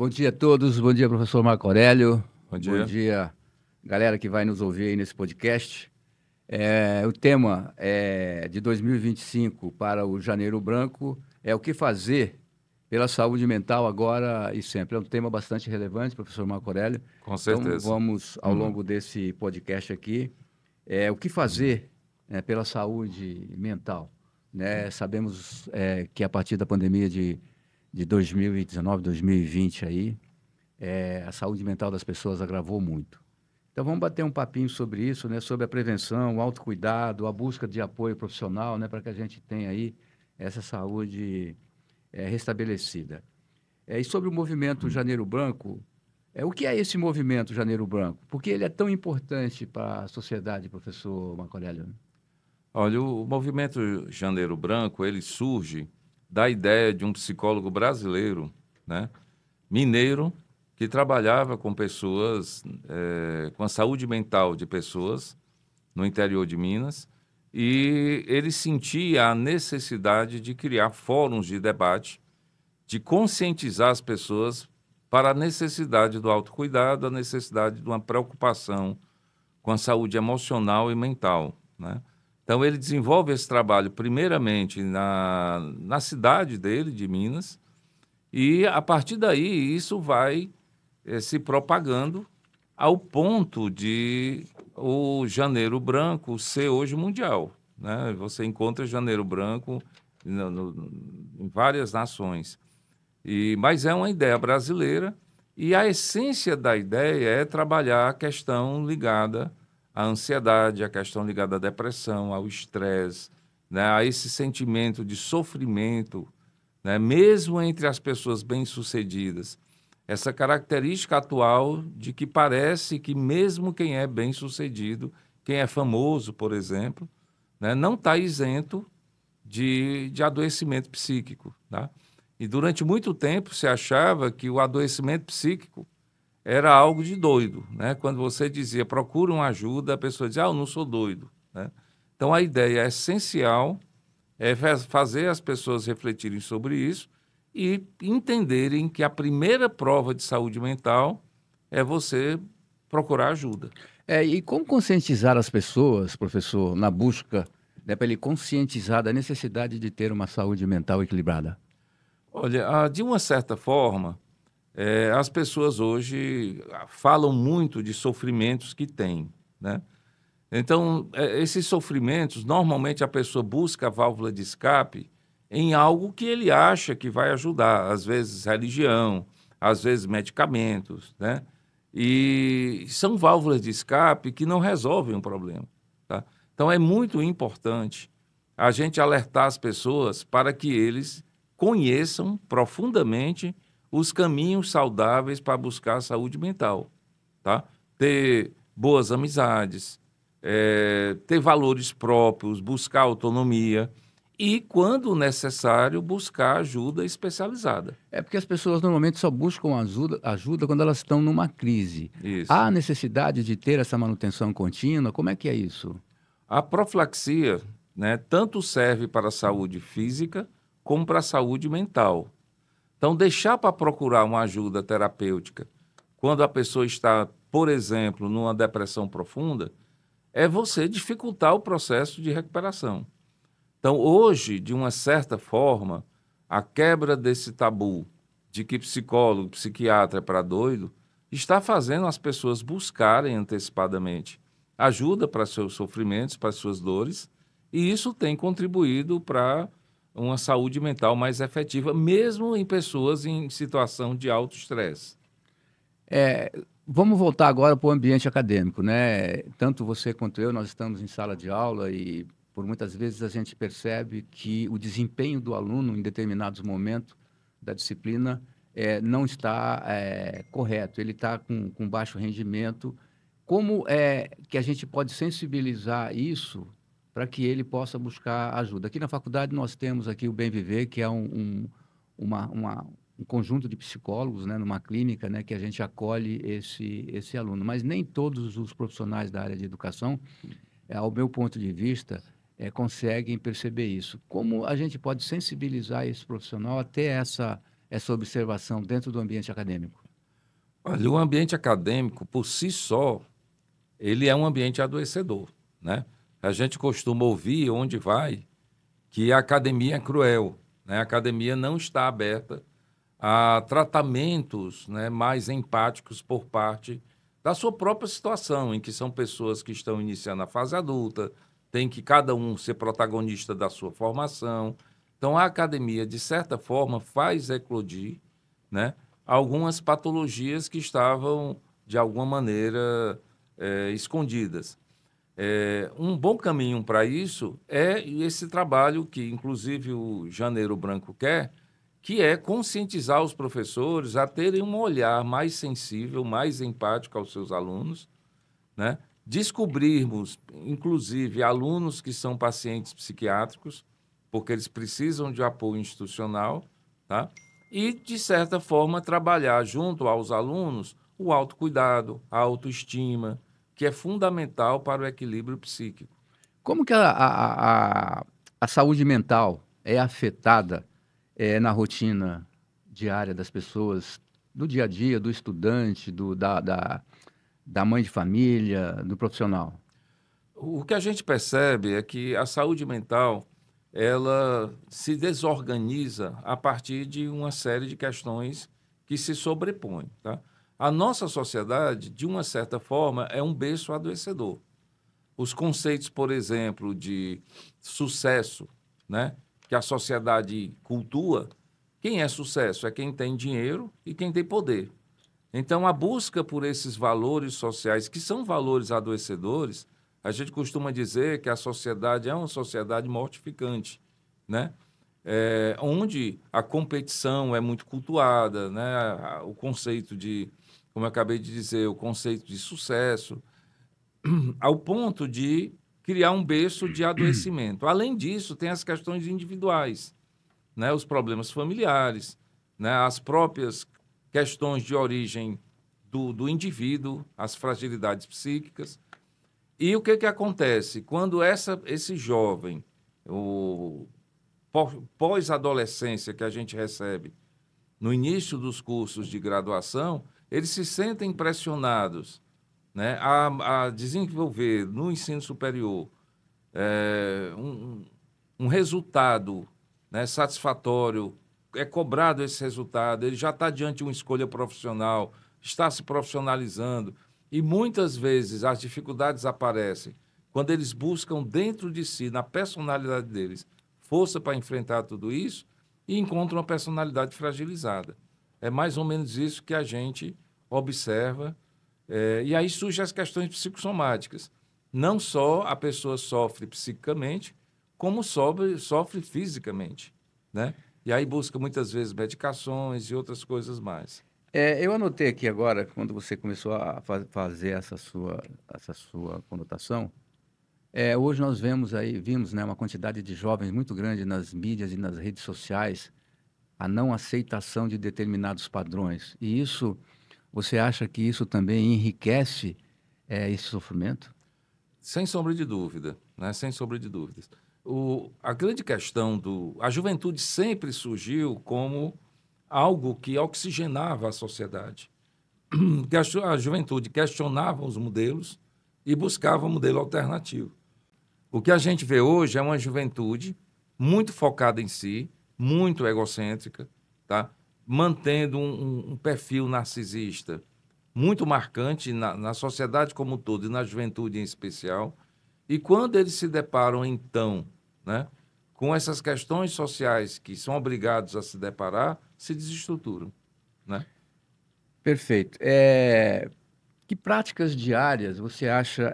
Bom dia a todos, bom dia, professor Marco Aurélio. Bom Bom dia. dia, galera que vai nos ouvir aí nesse podcast. O tema de 2025 para o Janeiro Branco é o que fazer pela saúde mental agora e sempre. É um tema bastante relevante, professor Marco Aurélio. Com Então, certeza. vamos, ao longo desse podcast aqui, o que fazer pela saúde mental, né? Sabemos que a partir da pandemia de 2019, 2020 aí, a saúde mental das pessoas agravou muito. Então vamos bater um papinho sobre isso, né? Sobre a prevenção, o autocuidado, a busca de apoio profissional, né? Para que a gente tenha aí essa saúde restabelecida. E sobre o movimento Janeiro Branco, o que é esse movimento Janeiro Branco? Por que ele é tão importante para a sociedade, professor Marco Aurélio? Olha, o movimento Janeiro Branco, ele surge da ideia de um psicólogo brasileiro, né, mineiro, que trabalhava com pessoas, com a saúde mental de pessoas no interior de Minas, e ele sentia a necessidade de criar fóruns de debate, de conscientizar as pessoas para a necessidade do autocuidado, a necessidade de uma preocupação com a saúde emocional e mental, né? Então, ele desenvolve esse trabalho, primeiramente, na cidade dele, de Minas, e, a partir daí, isso vai se propagando ao ponto de o Janeiro Branco ser hoje mundial, né? Você encontra Janeiro Branco em várias nações. Mas é uma ideia brasileira e a essência da ideia é trabalhar a questão ligada à ansiedade, a questão ligada à depressão, ao estresse, né, a esse sentimento de sofrimento, né, mesmo entre as pessoas bem-sucedidas. Essa característica atual de que parece que mesmo quem é bem-sucedido, quem é famoso, por exemplo, né, não está isento de adoecimento psíquico, tá? E durante muito tempo se achava que o adoecimento psíquico era algo de doido, né? Quando você dizia procura uma ajuda, a pessoa dizia, eu não sou doido, né? Então a ideia essencial é fazer as pessoas refletirem sobre isso e entenderem que a primeira prova de saúde mental é você procurar ajuda. E como conscientizar as pessoas, professor, na busca, né, para ele conscientizar da necessidade de ter uma saúde mental equilibrada? Olha, de uma certa forma, as pessoas hoje falam muito de sofrimentos que têm, né? Então, esses sofrimentos, normalmente a pessoa busca a válvula de escape em algo que ele acha que vai ajudar, às vezes religião, às vezes medicamentos, né? E são válvulas de escape que não resolvem o problema, tá? Então, é muito importante a gente alertar as pessoas para que eles conheçam profundamente os caminhos saudáveis para buscar a saúde mental, tá? Ter boas amizades, ter valores próprios, buscar autonomia e, quando necessário, buscar ajuda especializada. É porque as pessoas normalmente só buscam ajuda quando elas estão numa crise. Isso. Há necessidade de ter essa manutenção contínua? Como é que é isso? A profilaxia, né, tanto serve para a saúde física como para a saúde mental. Então, deixar para procurar uma ajuda terapêutica quando a pessoa está, por exemplo, numa depressão profunda, é você dificultar o processo de recuperação. Então, hoje, de uma certa forma, a quebra desse tabu de que psicólogo, psiquiatra é para doido, está fazendo as pessoas buscarem antecipadamente ajuda para seus sofrimentos, para suas dores, e isso tem contribuído para uma saúde mental mais efetiva, mesmo em pessoas em situação de alto estresse. Vamos voltar agora para o ambiente acadêmico, né? Tanto você quanto eu, nós estamos em sala de aula e por muitas vezes a gente percebe que o desempenho do aluno em determinados momentos da disciplina não está correto, ele está com baixo rendimento. Como é que a gente pode sensibilizar isso para que ele possa buscar ajuda? Aqui na faculdade nós temos aqui o Bem Viver, que é um conjunto de psicólogos, né, numa clínica, né, que a gente acolhe esse aluno. Mas nem todos os profissionais da área de educação, ao meu ponto de vista, conseguem perceber isso. Como a gente pode sensibilizar esse profissional a ter essa observação dentro do ambiente acadêmico? Olha, o ambiente acadêmico, por si só, ele é um ambiente adoecedor, né? A gente costuma ouvir, onde vai, que a academia é cruel, né? A academia não está aberta a tratamentos, né, mais empáticos por parte da sua própria situação, em que são pessoas que estão iniciando a fase adulta, tem que cada um ser protagonista da sua formação. Então, a academia, de certa forma, faz eclodir, né, algumas patologias que estavam, de alguma maneira, escondidas. Um bom caminho para isso é esse trabalho que, inclusive, o Janeiro Branco quer, que é conscientizar os professores a terem um olhar mais sensível, mais empático aos seus alunos, né? Descobrirmos, inclusive, alunos que são pacientes psiquiátricos, porque eles precisam de apoio institucional, tá? E, de certa forma, trabalhar junto aos alunos o autocuidado, a autoestima, que é fundamental para o equilíbrio psíquico. Como que a saúde mental é afetada na rotina diária das pessoas, do dia a dia, do estudante, da mãe de família, do profissional? O que a gente percebe é que a saúde mental ela se desorganiza a partir de uma série de questões que se sobrepõem, tá? A nossa sociedade, de uma certa forma, é um berço adoecedor. Os conceitos, por exemplo, de sucesso, né, que a sociedade cultua, quem é sucesso? É quem tem dinheiro e quem tem poder. Então, a busca por esses valores sociais, que são valores adoecedores, a gente costuma dizer que a sociedade é uma sociedade mortificante, né? Onde a competição é muito cultuada, né? O conceito de, como eu acabei de dizer, o conceito de sucesso, ao ponto de criar um berço de adoecimento. Além disso, tem as questões individuais, né? Os problemas familiares, né? As próprias questões de origem do indivíduo, as fragilidades psíquicas. E o que acontece? Quando esse jovem, o pós-adolescência que a gente recebe no início dos cursos de graduação, eles se sentem pressionados, né, a desenvolver no ensino superior um resultado, né, satisfatório, é cobrado esse resultado, ele já está diante de uma escolha profissional, está se profissionalizando, e muitas vezes as dificuldades aparecem quando eles buscam dentro de si, na personalidade deles, força para enfrentar tudo isso e encontram uma personalidade fragilizada. É mais ou menos isso que a gente observa. E aí surgem as questões psicossomáticas. Não só a pessoa sofre psiquicamente, como sofre fisicamente, né? E aí busca muitas vezes medicações e outras coisas mais. Eu anotei aqui agora, quando você começou a fazer essa sua conotação, hoje nós vimos, né, uma quantidade de jovens muito grande nas mídias e nas redes sociais, a não aceitação de determinados padrões. E isso, você acha que isso também enriquece esse sofrimento? Sem sombra de dúvida, né? Sem sombra de dúvidas. A grande questão a juventude sempre surgiu como algo que oxigenava a sociedade. Que a juventude questionava os modelos e buscava um modelo alternativo. O que a gente vê hoje é uma juventude muito focada em si, muito egocêntrica, tá? Mantendo um perfil narcisista muito marcante na sociedade como um todo e na juventude em especial. E quando eles se deparam, então, né, com essas questões sociais que são obrigados a se deparar, se desestruturam, né? Perfeito. Que práticas diárias você acha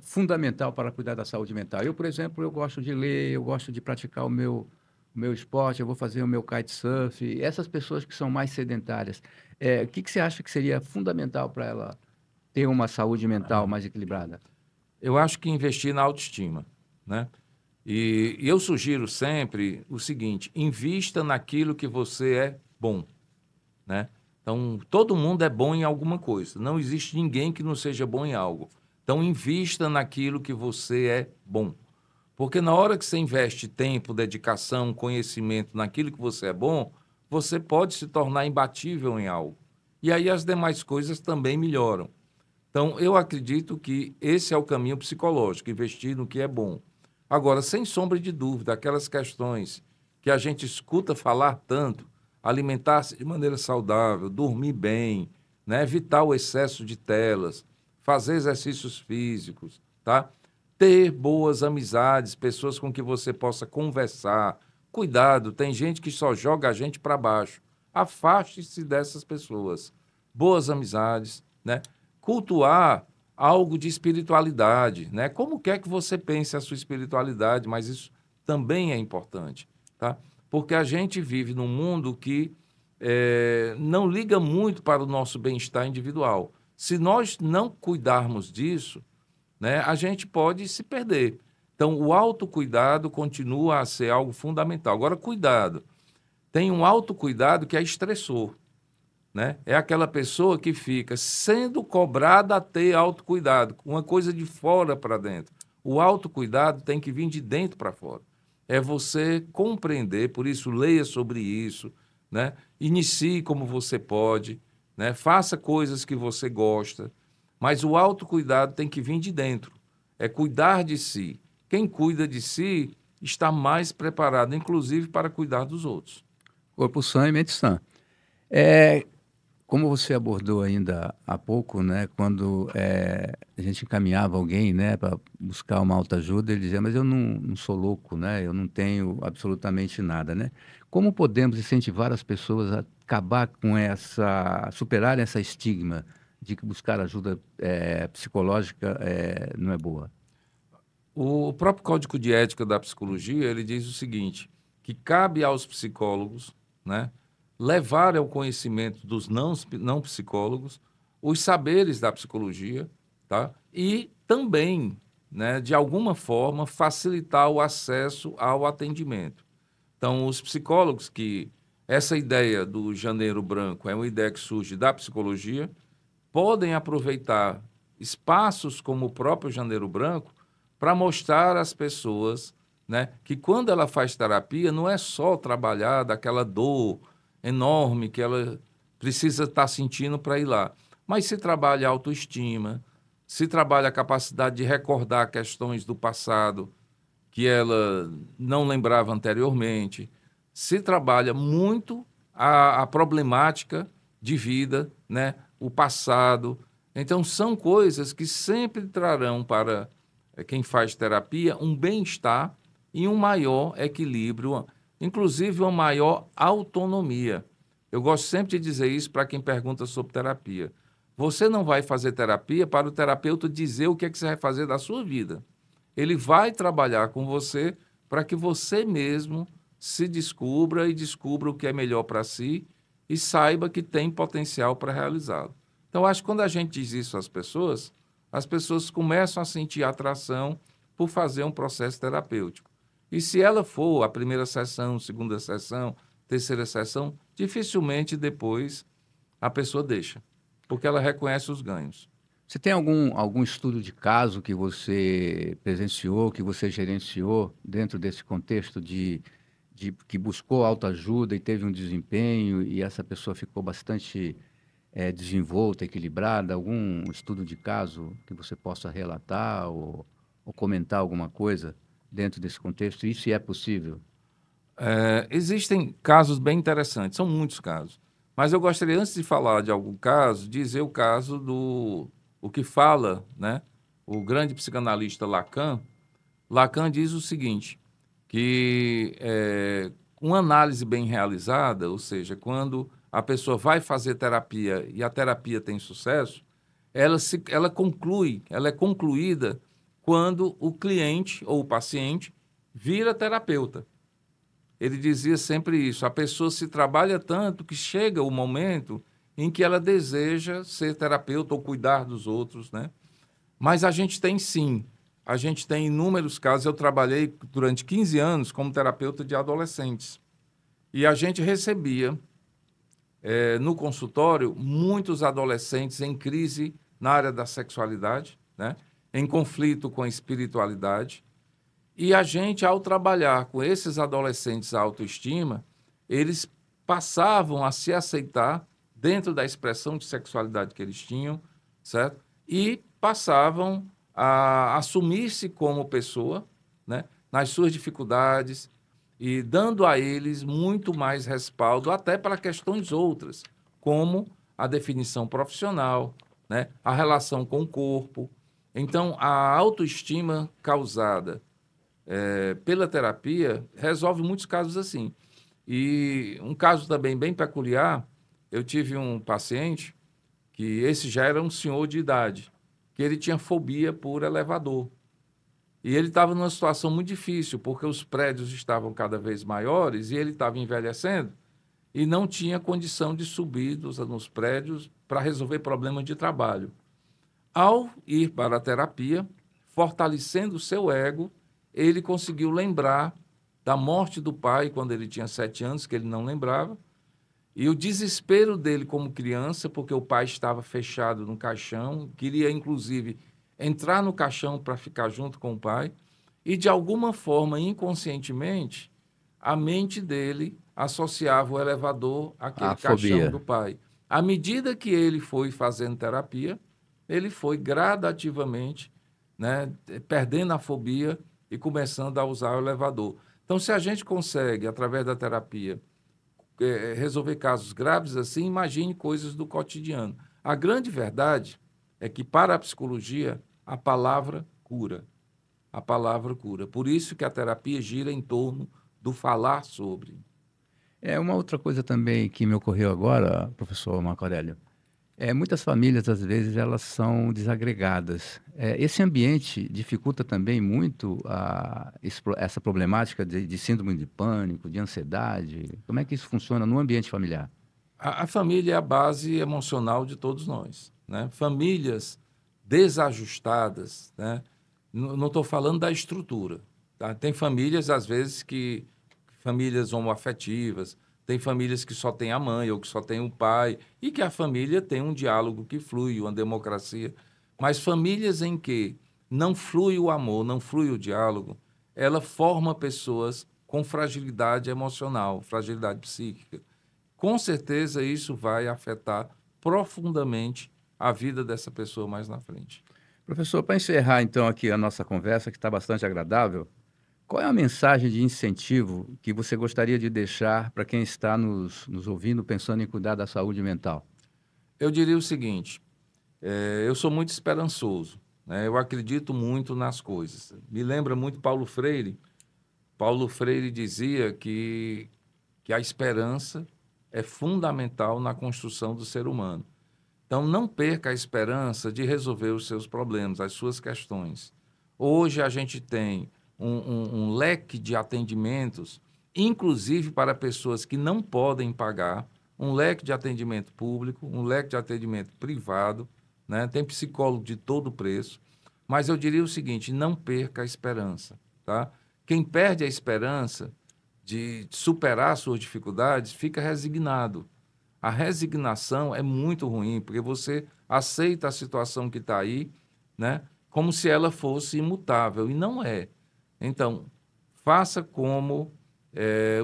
fundamental para cuidar da saúde mental? Eu, por exemplo, eu gosto de ler, eu gosto de praticar o meu esporte, eu vou fazer o meu kitesurf. Essas pessoas que são mais sedentárias, o que você acha que seria fundamental para ela ter uma saúde mental mais equilibrada? Eu acho que investir na autoestima, né? E eu sugiro sempre o seguinte: invista naquilo que você é bom, né? Então, todo mundo é bom em alguma coisa. Não existe ninguém que não seja bom em algo. Então, invista naquilo que você é bom. Porque na hora que você investe tempo, dedicação, conhecimento naquilo que você é bom, você pode se tornar imbatível em algo. E aí as demais coisas também melhoram. Então, eu acredito que esse é o caminho psicológico, investir no que é bom. Agora, sem sombra de dúvida, aquelas questões que a gente escuta falar tanto, alimentar-se de maneira saudável, dormir bem, né? Evitar o excesso de telas, fazer exercícios físicos, tá? Ter boas amizades, pessoas com que você possa conversar. Cuidado, tem gente que só joga a gente para baixo. Afaste-se dessas pessoas. Boas amizades, né? Cultuar algo de espiritualidade, né? Como quer que você pense a sua espiritualidade, mas isso também é importante, tá? Porque a gente vive num mundo que não liga muito para o nosso bem-estar individual. Se nós não cuidarmos disso, né, a gente pode se perder. Então, o autocuidado continua a ser algo fundamental. Agora, cuidado. Tem um autocuidado que é estressor, né? É aquela pessoa que fica sendo cobrada a ter autocuidado, uma coisa de fora para dentro. O autocuidado tem que vir de dentro para fora. É você compreender, por isso leia sobre isso, né? Inicie como você pode, né? Faça coisas que você gosta, mas o autocuidado tem que vir de dentro. É cuidar de si. Quem cuida de si está mais preparado, inclusive, para cuidar dos outros. Corpo sã e mente sã. É, como você abordou ainda há pouco, né, quando a gente encaminhava alguém, né, para buscar uma autoajuda, ele dizia, mas eu não sou louco, né, eu não tenho absolutamente nada, né? Como podemos incentivar as pessoas a acabar com superar essa estigma de que buscar ajuda psicológica não é boa? O próprio Código de Ética da Psicologia, ele diz o seguinte, que cabe aos psicólogos, né, levar ao conhecimento dos não psicólogos os saberes da psicologia, tá? E também, né, de alguma forma, facilitar o acesso ao atendimento. Então, os psicólogos essa ideia do Janeiro Branco é uma ideia que surge da psicologia, podem aproveitar espaços como o próprio Janeiro Branco para mostrar às pessoas, né, que quando ela faz terapia, não é só trabalhar daquela dor enorme que ela precisa estar sentindo para ir lá, mas se trabalha a autoestima, se trabalha a capacidade de recordar questões do passado que ela não lembrava anteriormente, se trabalha muito a problemática de vida, né, o passado. Então, são coisas que sempre trarão para quem faz terapia um bem-estar e um maior equilíbrio, inclusive uma maior autonomia. Eu gosto sempre de dizer isso para quem pergunta sobre terapia. Você não vai fazer terapia para o terapeuta dizer o que é que você vai fazer da sua vida. Ele vai trabalhar com você para que você mesmo se descubra e descubra o que é melhor para si e saiba que tem potencial para realizá-lo. Então, acho que quando a gente diz isso às pessoas, as pessoas começam a sentir atração por fazer um processo terapêutico. E se ela for a primeira sessão, segunda sessão, terceira sessão, dificilmente depois a pessoa deixa, porque ela reconhece os ganhos. Você tem algum estudo de caso que você presenciou, que você gerenciou dentro desse contexto de que buscou autoajuda e teve um desempenho e essa pessoa ficou bastante desenvolta, equilibrada? Algum estudo de caso que você possa relatar ou comentar alguma coisa dentro desse contexto? E se é possível? Existem casos bem interessantes, são muitos casos. Mas eu gostaria, antes de falar de algum caso, dizer o caso o que fala, né, o grande psicanalista Lacan. Lacan diz o seguinte, que uma análise bem realizada, ou seja, quando a pessoa vai fazer terapia e a terapia tem sucesso, ela é concluída quando o cliente ou o paciente vira terapeuta. Ele dizia sempre isso, a pessoa se trabalha tanto que chega o momento em que ela deseja ser terapeuta ou cuidar dos outros, né? Mas a gente tem sim, a gente tem inúmeros casos. Eu trabalhei durante 15 anos como terapeuta de adolescentes e a gente recebia no consultório muitos adolescentes em crise na área da sexualidade, né? Em conflito com a espiritualidade. E a gente, ao trabalhar com esses adolescentes a autoestima, eles passavam a se aceitar dentro da expressão de sexualidade que eles tinham, certo? E passavam a assumir-se como pessoa, né, nas suas dificuldades e dando a eles muito mais respaldo até para questões outras, como a definição profissional, né, a relação com o corpo. Então, a autoestima causada pela terapia resolve muitos casos assim. E um caso também bem peculiar, eu tive um paciente que esse já era um senhor de idade, que ele tinha fobia por elevador. E ele estava numa situação muito difícil, porque os prédios estavam cada vez maiores e ele estava envelhecendo e não tinha condição de subir nos prédios para resolver problemas de trabalho. Ao ir para a terapia, fortalecendo o seu ego, ele conseguiu lembrar da morte do pai quando ele tinha 7 anos, que ele não lembrava, e o desespero dele como criança, porque o pai estava fechado no caixão, queria, inclusive, entrar no caixão para ficar junto com o pai, e, de alguma forma, inconscientemente, a mente dele associava o elevador àquele caixão do pai. À medida que ele foi fazendo terapia, ele foi gradativamente, né, perdendo a fobia e começando a usar o elevador. Então, se a gente consegue, através da terapia, resolver casos graves assim, imagine coisas do cotidiano. A grande verdade é que, para a psicologia, a palavra cura. A palavra cura. Por isso que a terapia gira em torno do falar sobre. Uma outra coisa também que me ocorreu agora, professor Marco Aurélio, muitas famílias, às vezes, elas são desagregadas. Esse ambiente dificulta também muito essa problemática de síndrome de pânico, de ansiedade. Como é que isso funciona no ambiente familiar? A família é a base emocional de todos nós, né? Famílias desajustadas, né? Não estou falando da estrutura, tá? Tem famílias, às vezes, famílias homoafetivas, tem famílias que só tem a mãe ou que só tem o pai, e que a família tem um diálogo que flui, uma democracia. Mas famílias em que não flui o amor, não flui o diálogo, ela forma pessoas com fragilidade emocional, fragilidade psíquica. Com certeza isso vai afetar profundamente a vida dessa pessoa mais na frente. Professor, para encerrar então aqui a nossa conversa, que está bastante agradável, qual é a mensagem de incentivo que você gostaria de deixar para quem está nos ouvindo, pensando em cuidar da saúde mental? Eu diria o seguinte, eu sou muito esperançoso, né? Eu acredito muito nas coisas. Me lembra muito Paulo Freire. Paulo Freire dizia que a esperança é fundamental na construção do ser humano. Então, não perca a esperança de resolver os seus problemas, as suas questões. Hoje a gente tem um leque de atendimentos, inclusive para pessoas que não podem pagar, um leque de atendimento público, um leque de atendimento privado, né? Tem psicólogo de todo preço, mas eu diria o seguinte, não perca a esperança, tá? Quem perde a esperança de superar suas dificuldades fica resignado. A resignação é muito ruim, porque você aceita a situação que está aí, né, como se ela fosse imutável, e não é. Então, faça como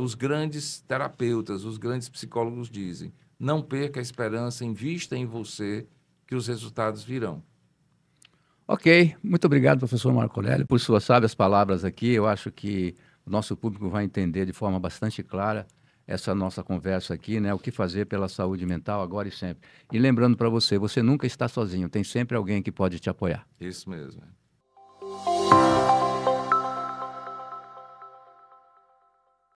os grandes terapeutas, os grandes psicólogos dizem. Não perca a esperança, invista em você, que os resultados virão. Ok, muito obrigado, professor Marco Aurélio, por suas sábias palavras aqui. Eu acho que o nosso público vai entender de forma bastante clara essa nossa conversa aqui, né? O que fazer pela saúde mental agora e sempre. E lembrando para você, você nunca está sozinho, tem sempre alguém que pode te apoiar. Isso mesmo.